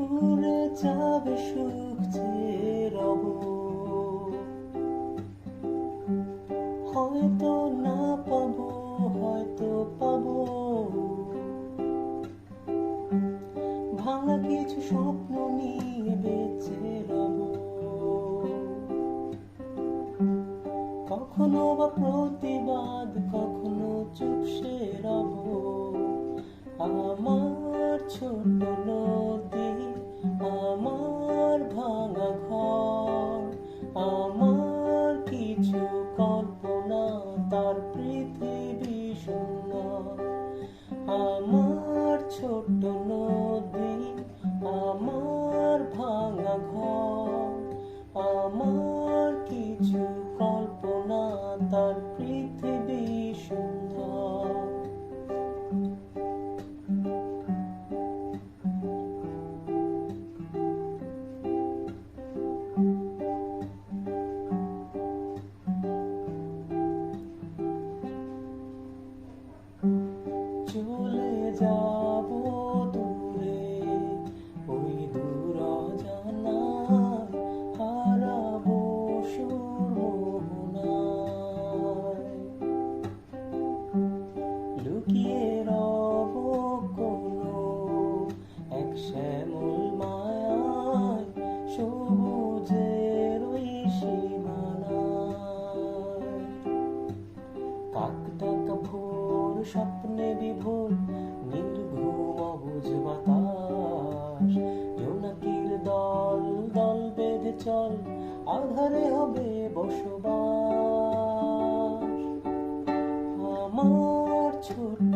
উড়ে যাবে সুখ যে রব, হয়তো না পাবো, হয়তো পাবো। ভাঙা কিছু স্বপ্ন নিয়ে বেঁচে রব, কখনো বা প্রতিবাদ, কখনো চুপসে রব। আমার ছোট নদী, আমার ভাঙা ঘর, আমার কিছু কল্পনা, তার পৃথিবী সুন্দর। আমার ছোট নদী, আমার ভাঙা ঘর, আমার কিছু কল্পনা, তার পৃথিবী সুন্দর। চলে যাব দূরে, ওই দূর অজানায়, হারাবো সুর মোহনায়। লুকিয়ে রব কোনো এক শ্যামল মায়ায়, সবুজের ওই সীমানায়। কাক ডাকা ভোর, স্বপ্নে বিভোর, নির্ঘুম অবুঝ বাতাস। জোনাকির দল দল বেঁধে চল, আধারে হবে বসবাস। আমার ছোট